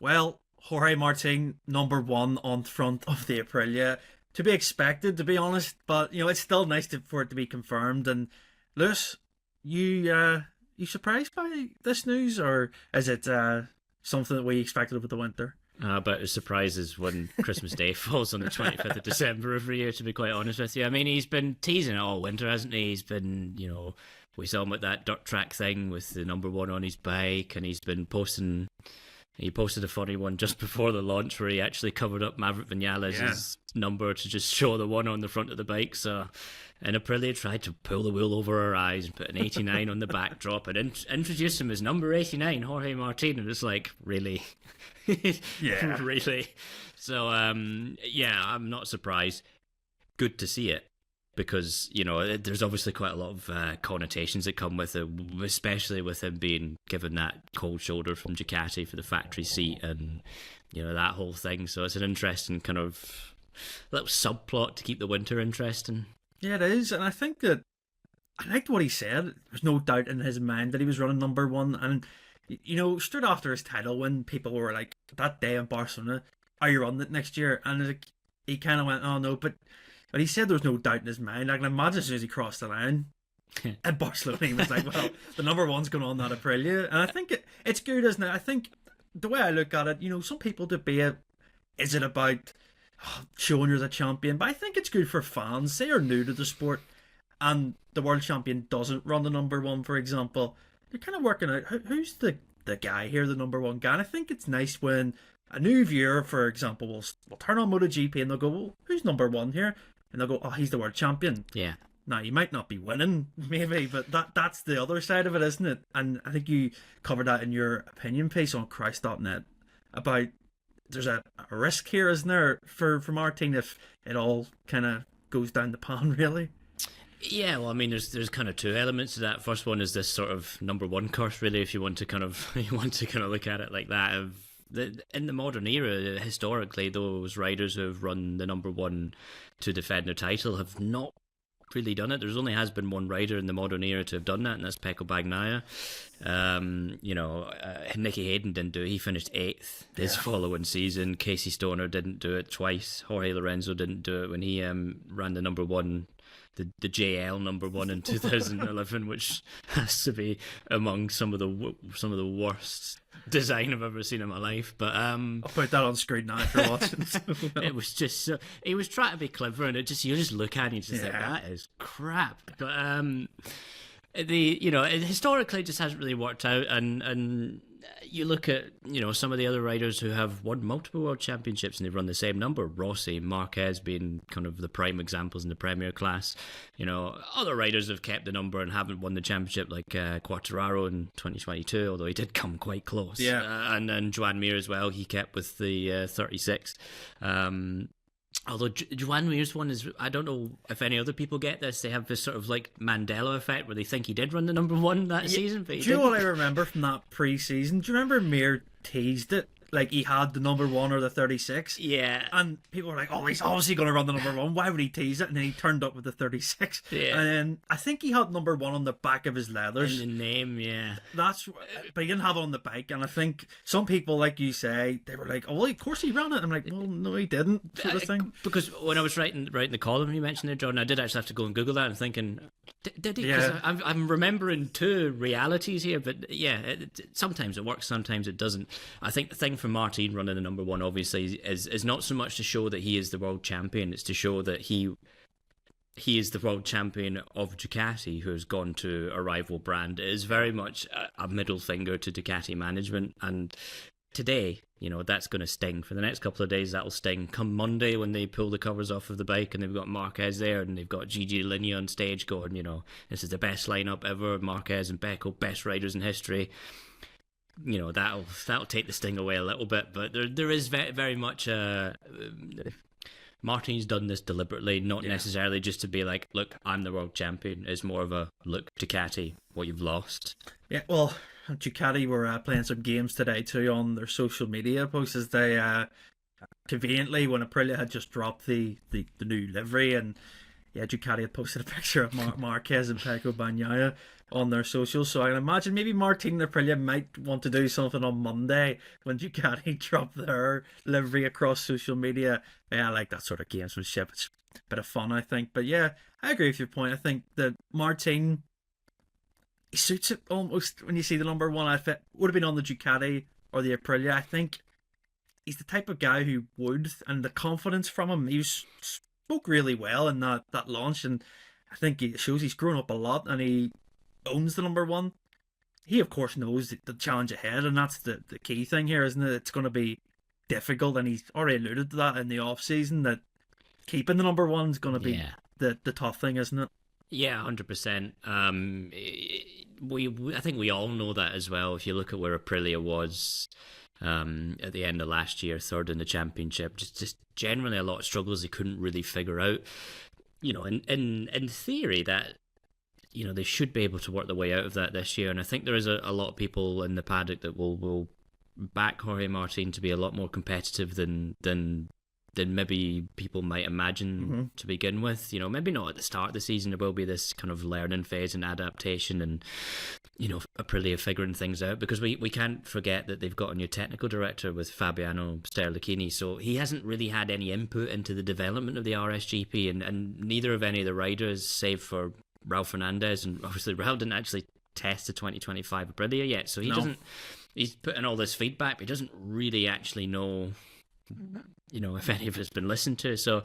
Well, Jorge Martin, number one on front of the Aprilia. To be expected, to be honest, but it's still nice for it to be confirmed. And Lewis, you surprised by this news, or is it something that we expected over the winter? But as surprises when Christmas Day falls on the 25th of December every year, to be quite honest with you. I mean, he's been teasing it all winter, hasn't he? He's been, we saw him at that dirt track thing with the number one on his bike, and he's been posting. He posted a funny one just before the launch where he actually covered up Maverick Vinales' number to just show the one on the front of the bike. So, and Aprilia tried to pull the wool over our eyes and put an 89 on the backdrop and introduce him as number 89, Jorge Martin. And it's like, really? Yeah. Really? So, I'm not surprised. Good to see it. Because, there's obviously quite a lot of connotations that come with it, especially with him being given that cold shoulder from Ducati for the factory seat and, that whole thing. So it's an interesting kind of little subplot to keep the winter interesting. Yeah, it is. And I think that I liked what he said. There's no doubt in his mind that he was running number one. And, straight after his title win, people were like, that day in Barcelona, are you running it next year? And he kind of went, oh no, but he said there was no doubt in his mind. I can imagine as soon as he crossed the line at Barcelona, he was like, well, the number one's going on that Aprilia. And I think it's good, isn't it? I think the way I look at it, some people debate, is it about showing you're the champion? But I think it's good for fans. Say you're new to the sport and the world champion doesn't run the number one, for example. You're kind of working out, who's the guy here, the number one guy? And I think it's nice when a new viewer, for example, will turn on MotoGP and they'll go, well, who's number one here? And they'll go, oh, he's the world champion. Yeah. Now, you might not be winning, maybe, but that's the other side of it, isn't it? And I think you covered that in your opinion piece on Christ.net about there's a risk here, isn't there, for Martin if it all kind of goes down the pan, really? Yeah, well, I mean, there's kind of two elements to that. First one is this sort of number one curse, really, if you want to kind of look at it like that. In the modern era, historically, those riders who have run the number one to defend their title have not really done it. There's only has been one rider in the modern era to have done that, and that's Pecco Bagnaia. Nicky Hayden didn't do it. He finished 8th his following season. Casey Stoner didn't do it twice. Jorge Lorenzo didn't do it when he ran the number one, the JL number one in 2011, which has to be among some of the worst design I've ever seen in my life. But I'll put that on screen now if you're watching. It was just so, he was trying to be clever, and you just look at it and you just think that is crap. But historically it just hasn't really worked out, and you look at some of the other riders who have won multiple world championships and they've run the same number. Rossi, Marquez being kind of the prime examples in the Premier class. Other riders have kept the number and haven't won the championship, like Quartararo in 2022, although he did come quite close. Yeah, and Joan Mir as well. He kept with the 36. Although Joan Mir's one is, I don't know if any other people get this. They have this sort of like Mandela effect where they think he did run the number one that season. But do you know what I remember from that pre-season? Do you remember Mir teased it? Like he had the number one or the 36. Yeah. And people were like, oh, he's obviously going to run the number one. Why would he tease it? And then he turned up with the 36. Yeah. And then I think he had number one on the back of his leathers. In the name, yeah. But he didn't have it on the bike. And I think some people, like you say, they were like, oh, well, of course he ran it. I'm like, well, no, he didn't, sort of thing. Because when I was writing the column you mentioned there, John, I did actually have to go and Google that and thinking, did he? Yeah. I'm remembering two realities here, but yeah, sometimes it works, sometimes it doesn't. I think the thing for Martin running the number one, obviously, is not so much to show that he is the world champion, it's to show that he is the world champion of Ducati, who has gone to a rival brand. It is very much a middle finger to Ducati management, and today, that's going to sting. For the next couple of days, that'll sting. Come Monday, when they pull the covers off of the bike and they've got Marquez there and they've got Gigi Linear on stage going, this is the best lineup ever, Marquez and Pecco, best riders in history. That'll take the sting away a little bit, but there is very much Martin's done this deliberately, not necessarily just to be like, look, I'm the world champion. It's more of a, look, Ducati, what you've lost. Yeah, well, Ducati were playing some games today too on their social media posts as they conveniently, when Aprilia had just dropped the new livery, and yeah, Ducati had posted a picture of Marquez and Pecco Bagnaia on their socials. So I can imagine maybe Martin and Aprilia might want to do something on Monday when Ducati drop their livery across social media. Yeah, I like that sort of gamesmanship. It's a bit of fun, I think. But yeah, I agree with your point. I think that Martin, he suits it almost when you see the number one outfit. Would have been on the Ducati or the Aprilia. I think he's the type of guy who would, and the confidence from him, spoke really well in that launch, and I think it shows he's grown up a lot and he owns the number one. He, of course, knows the challenge ahead, and that's the key thing here, isn't it? It's going to be difficult, and he's already alluded to that in the off season that keeping the number one is going to be the tough thing, isn't it? Yeah, 100%. I think we all know that as well. If you look at where Aprilia was at the end of last year, third in the championship, just generally a lot of struggles they couldn't really figure out. In theory, that they should be able to work their way out of that this year, and I think there is a lot of people in the paddock that will back Jorge Martin to be a lot more competitive than maybe people might imagine to begin with. Maybe not at the start of the season. There will be this kind of learning phase and adaptation, and Aprilia figuring things out, because we can't forget that they've got a new technical director with Fabiano Sterlachini, so he hasn't really had any input into the development of the RSGP, and neither of any of the riders, save for Raul Fernandez, and obviously Raul didn't actually test the 2025 Aprilia yet, so he's putting all this feedback, but he doesn't really actually know if any of it's been listened to. So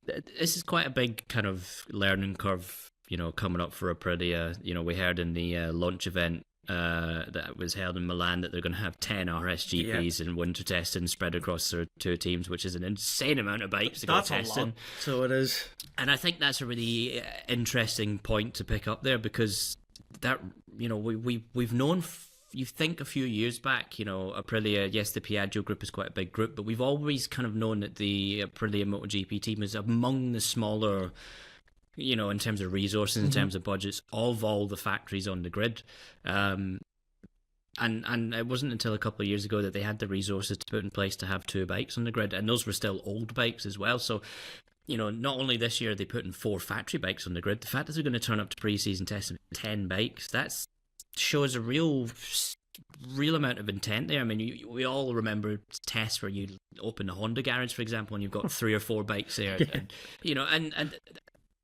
this is quite a big kind of learning curve, coming up for Aprilia. We heard in the launch event that was held in Milan that they're going to have 10 RSGPs in winter testing spread across their two teams, which is an insane amount of bikes to go testing. That's a lot. So it is. And I think that's a really interesting point to pick up there, because that, we've known... You think a few years back, Aprilia, yes, the Piaggio group is quite a big group, but we've always kind of known that the Aprilia MotoGP team is among the smaller, in terms of resources, in terms of budgets, of all the factories on the grid. And it wasn't until a couple of years ago that they had the resources to put in place to have two bikes on the grid, and those were still old bikes as well. So, not only this year they put in 4 factory bikes on the grid, the fact that they're going to turn up to pre-season testing 10 bikes, shows a real amount of intent there. I mean, we all remember tests where you open a Honda garage, for example, and you've got 3 or 4 bikes there,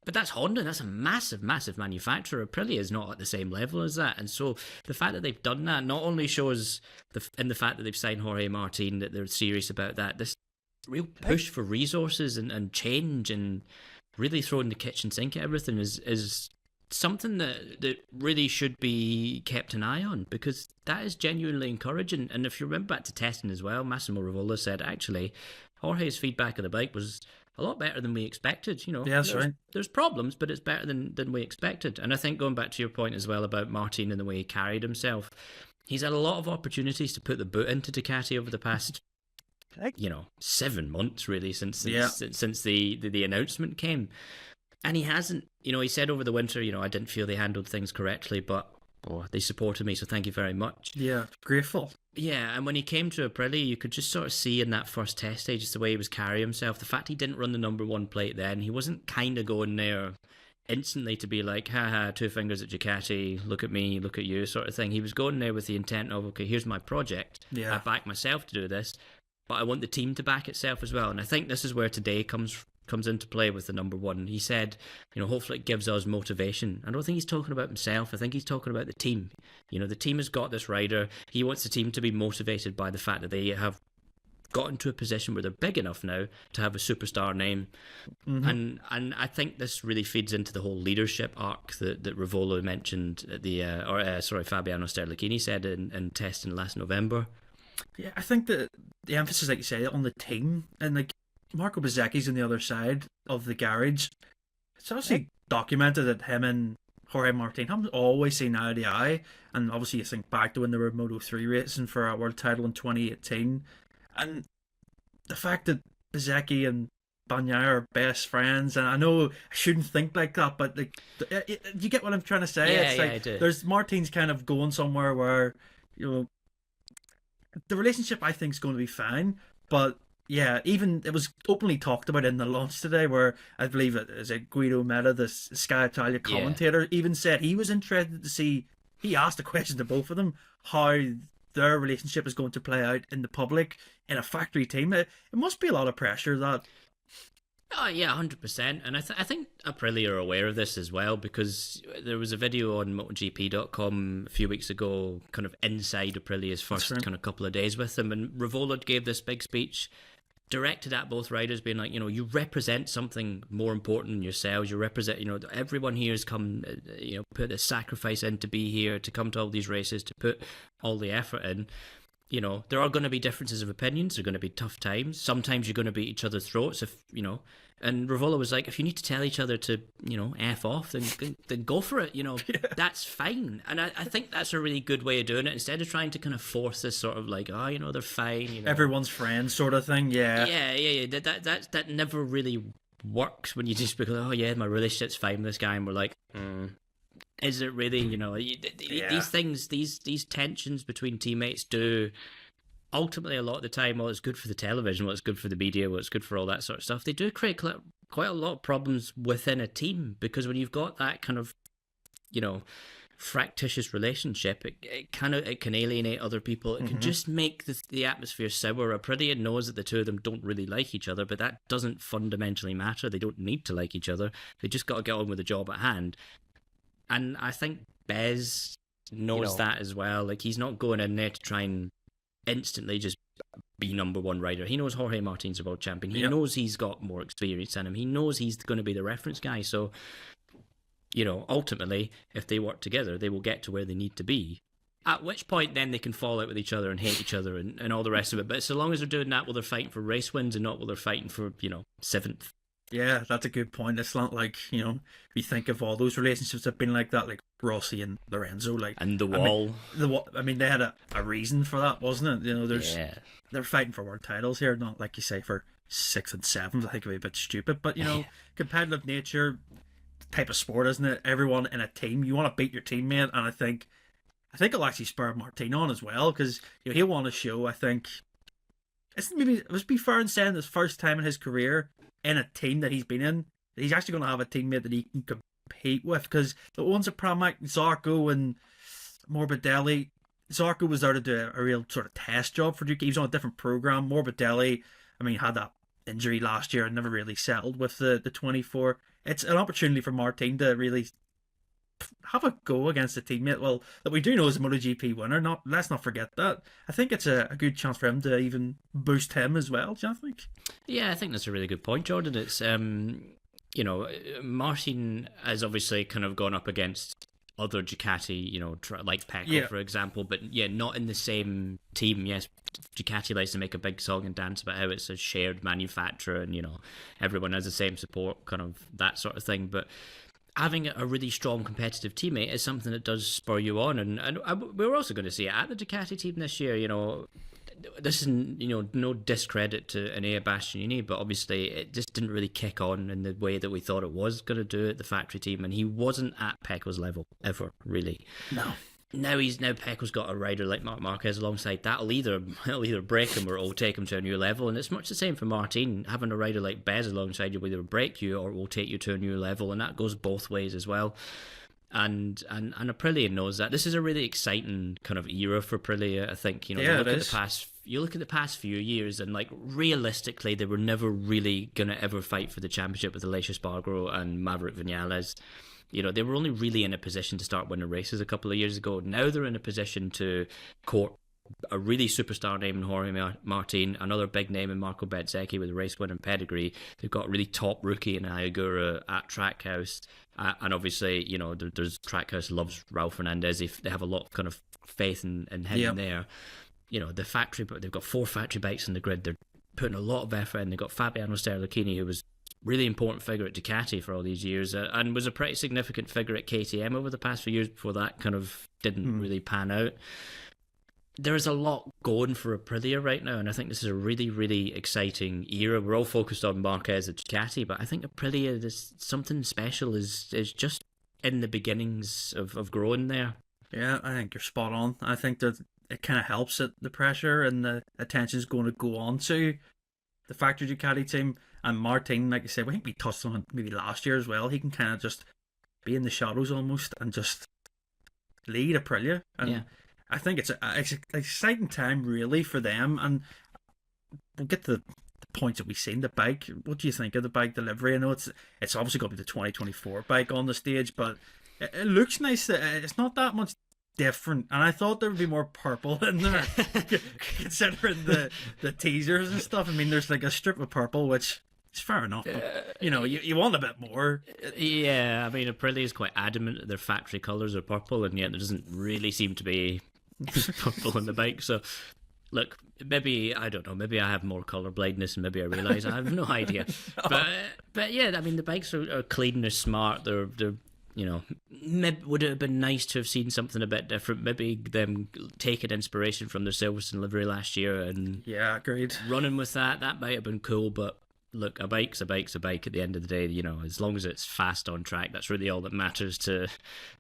but that's Honda. That's a massive manufacturer. Aprilia is not at the same level as that, and so the fact that they've done that not only shows the fact that they've signed Jorge Martin that they're serious about that. This real push for resources and change and really throwing the kitchen sink at everything is something that really should be kept an eye on, because that is genuinely encouraging. And if you remember back to testing as well, Massimo Rivola said actually Jorge's feedback of the bike was a lot better than we expected. Yeah, that's right. There's problems, but it's better than we expected. And I think going back to your point as well about Martin and the way he carried himself, he's had a lot of opportunities to put the boot into Ducati over the past 7 months really since the announcement came. And he hasn't. He said over the winter, I didn't feel they handled things correctly, but they supported me, so thank you very much. Yeah, grateful. Yeah, and when he came to Aprilia, you could just sort of see in that first test stage just the way he was carrying himself. The fact he didn't run the number 1 plate then, he wasn't kind of going there instantly to be like, haha, 2 fingers at Ducati, look at me, look at you, sort of thing. He was going there with the intent of, okay, here's my project. Yeah. I back myself to do this, but I want the team to back itself as well. And I think this is where today comes into play with the number 1. He said, hopefully it gives us motivation. I don't think he's talking about himself. I think he's talking about the team. The team has got this rider. He wants the team to be motivated by the fact that they have gotten to a position where they're big enough now to have a superstar name. And I think this really feeds into the whole leadership arc that Rivola mentioned at Fabiano Sterlachini said in testing last November. Yeah, I think that the emphasis, like you say, on the team, and Marco Bezzecchi's on the other side of the garage. It's obviously documented that him and Jorge Martin haven't always seen eye to eye, and obviously you think back to when they were Moto3 racing for a world title in 2018, and the fact that Bezzecchi and Bagnaia are best friends, and I know I shouldn't think like that, but you get what I'm trying to say. Yeah, I do. There's Martin's kind of going somewhere where the relationship I think is going to be fine, but Yeah, even it was openly talked about in the launch today, where I believe it is a Guido Meta, the Sky Italia Yeah. commentator, even said he was interested to see. He asked a question to both of them how their relationship is going to play out in the public in a factory team. It must be a lot of pressure that. Oh yeah, 100%. And I think Aprilia are aware of this as well, because there was a video on MotoGP.com a few weeks ago, kind of inside Aprilia's first right. kind of couple of days with them, and Rivola gave this big speech directed at both riders, being like, you represent something more important than yourselves. You represent, everyone here has come, put a sacrifice in to be here, to come to all these races, to put all the effort in. There are going to be differences of opinions. There are going to be tough times. Sometimes you're going to beat each other's throats And Rivola was like, if you need to tell each other to, F off, then go for it. That's fine. And I think that's a really good way of doing it. Instead of trying to kind of force this sort of like, they're fine. Everyone's friends sort of thing, yeah. Yeah. That never really works when you just because, oh yeah, my relationship's fine with this guy. And we're like, is it really? These things, these tensions between teammates do ultimately a lot of the time. Well, it's good for the television. Well, it's good for the media. Well, it's good for all that sort of stuff. They do create quite a lot of problems within a team, because when you've got that kind of, fractious relationship, it can alienate other people. It can just make the atmosphere sour. Aprilia knows that the two of them don't really like each other, but that doesn't fundamentally matter. They don't need to like each other. They just got to get on with the job at hand. And I think Bez knows that as well. Like, he's not going in there to try and instantly just be number one rider. He knows Jorge Martin's a world champion. He knows he's got more experience than him. He knows he's going to be the reference guy. So, ultimately, if they work together, they will get to where they need to be. At which point, then they can fall out with each other and hate each other and all the rest of it. But so long as they're doing that while they're fighting for race wins and not while they're fighting for, seventh. Yeah, that's a good point. It's not like, if you think of all those relationships that have been like that, like Rossi and Lorenzo, like, and the wall. They had a reason for that, wasn't it? They're fighting for world titles here, not like you say for 6th and 7th. I think it'd be a bit stupid, but competitive nature, type of sport, isn't it? Everyone in a team, you want to beat your teammate, and I think it'll actually spur Martin on as well, because he'll want to show. I think let's be fair in saying this first time in his career in a team that he's been in, he's actually going to have a teammate that he can compete with, because the ones at Pramac, Zarco and Morbidelli, Zarco was there to do a real sort of test job for Ducati. He was on a different program. Morbidelli, had that injury last year and never really settled with the 24. It's an opportunity for Martin to really have a go against a teammate, well, that we do know is a MotoGP winner. Let's not forget that. I think it's a good chance for him to even boost him as well. Do you think? Yeah, I think that's a really good point, Jordan. It's Martin has obviously kind of gone up against other Ducati, like Pecco, for example, but not in the same team. Yes, Ducati likes to make a big song and dance about how it's a shared manufacturer and, everyone has the same support, kind of that sort of thing. But having a really strong competitive teammate is something that does spur you on. And we're also going to see it at the Ducati team this year. This is, no discredit to Enea Bastianini, but obviously it just didn't really kick on in the way that we thought it was going to do at the factory team. And he wasn't at Pecco's level ever, really. No. Now Pecco's got a rider like Marc Marquez alongside. It'll either break him or it'll take him to a new level. And it's much the same for Martin. Having a rider like Bez alongside you will either break you or will take you to a new level, and that goes both ways as well. And Aprilia knows that. This is a really exciting kind of era for Aprilia. I think you look at the past few years, and like realistically, they were never really gonna ever fight for the championship with Aleix Espargaro and Maverick Vinales. They were only really in a position to start winning races a couple of years ago. Now they're in a position to court a really superstar name in Jorge Martin, another big name in Marco Bezzecchi with a race-winning pedigree. They've got a really top rookie in Ayagura at Trackhouse. And obviously, there's Trackhouse loves Raul Fernandez. They have a lot of kind of faith in him there. The factory, but they've got 4 factory bikes on the grid. They're putting a lot of effort in. They've got Fabiano Sterlachini, who was really important figure at Ducati for all these years, and was a pretty significant figure at KTM over the past few years before that kind of didn't really pan out. There's a lot going for Aprilia right now, and I think this is a really, really exciting era. We're all focused on Marquez at Ducati, but I think Aprilia, there's something special is just in the beginnings of growing there. Yeah, I think you're spot on. I think that it kind of helps that the pressure and the attention is going to go on to the factory Ducati team. And Martin, like I said, I think we touched on it maybe last year as well. He can kind of just be in the shadows almost and just lead Aprilia. And I think it's an exciting time really for them. And we'll get to the points that we've seen. The bike, what do you think of the bike delivery? I know it's obviously going to be the 2024 bike on the stage, but it looks nice. It's not that much different, and I thought there would be more purple in there considering the teasers and stuff. I mean, there's like a strip of purple, which is fair enough, but you want a bit more. Yeah, I mean, Aprilia is quite adamant that their factory colours are purple, and yet there doesn't really seem to be purple in the bike. So look, maybe, I don't know, maybe I have more colour blindness and maybe I realise I have no idea. But yeah, I mean, the bikes are clean, they're smart, they're maybe would it have been nice to have seen something a bit different? Maybe them taking inspiration from their Silverstone livery last year and agreed, running with that might have been cool, but look, a bike's a bike at the end of the day. As long as it's fast on track, that's really all that matters to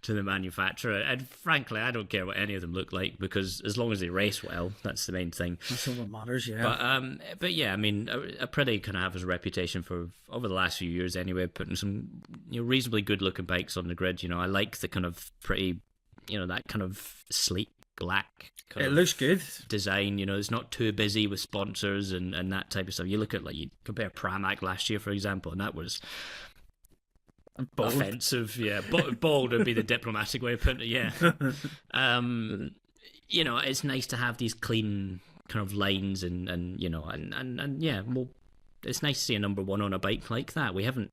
the manufacturer. And frankly, I don't care what any of them look like, because as long as they race well, that's the main thing. That's all that matters, yeah. But yeah, I mean, Aprilia kind of have his reputation for, over the last few years anyway, putting some reasonably good looking bikes on the grid. I like the kind of pretty, that kind of sleek black. It looks good. Design, it's not too busy with sponsors and that type of stuff. You look at, you compare Pramac last year, for example, and that was bold. Offensive. Yeah, bold would be the diplomatic way of putting it. Yeah. It's nice to have these clean kind of lines and yeah, well, it's nice to see a number one on a bike like that. We never.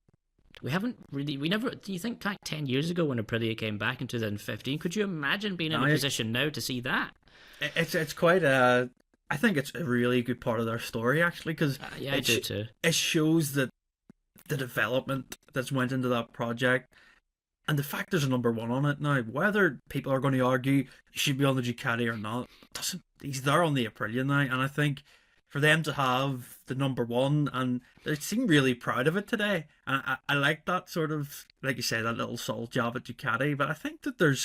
Do you think like 10 years ago when Aprilia came back in 2015, could you imagine being in a position now to see that? It's quite a. I think it's a really good part of their story, actually, because I do too. It shows that the development that's went into that project, and the fact there's a number one on it now. Whether people are going to argue he should be on the Ducati or not, doesn't. He's there on the Aprilia now, and I think for them to have the number one, and they seem really proud of it today. And I like that sort of, like you said, that little subtle job at Ducati. But I think that there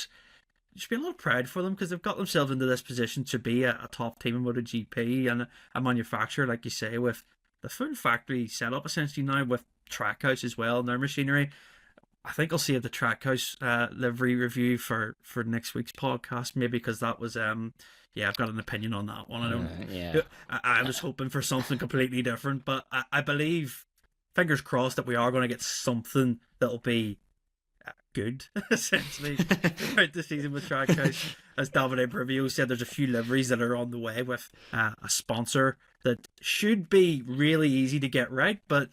should be a lot of pride for them, because they've got themselves into this position to be a top team in MotoGP and a manufacturer, like you say, with the full factory setup essentially now, with Trackhouse as well and their machinery. I think I'll save the Trackhouse livery review for next week's podcast, maybe, because that was I've got an opinion on that one. I was hoping for something completely different, but I believe, fingers crossed, that we are going to get something that'll be good, essentially, throughout the season with Trackhouse. As Davide Brivio said, there's a few liveries that are on the way with a sponsor that should be really easy to get right, but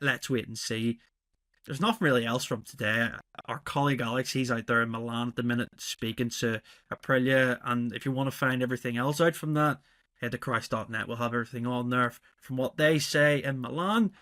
let's wait and see. There's nothing really else from today. Our colleague Alex, he's out there in Milan at the minute speaking to Aprilia, and if you want to find everything else out from that, head to Christ.net. We'll have everything on there from what they say in Milan.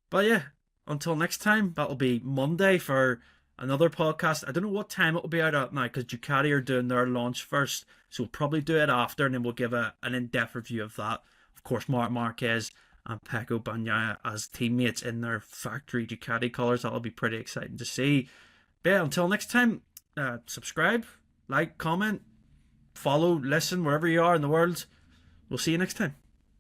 But yeah, until next time, that'll be Monday for another podcast. I don't know what time it'll be out at now, because Ducati are doing their launch first, so we'll probably do it after, and then we'll give an in-depth review of that. Of course, Marc Marquez and Pecco Bagnaia as teammates in their factory Ducati colours. That'll be pretty exciting to see. But yeah, until next time, subscribe, like, comment, follow, listen, wherever you are in the world. We'll see you next time.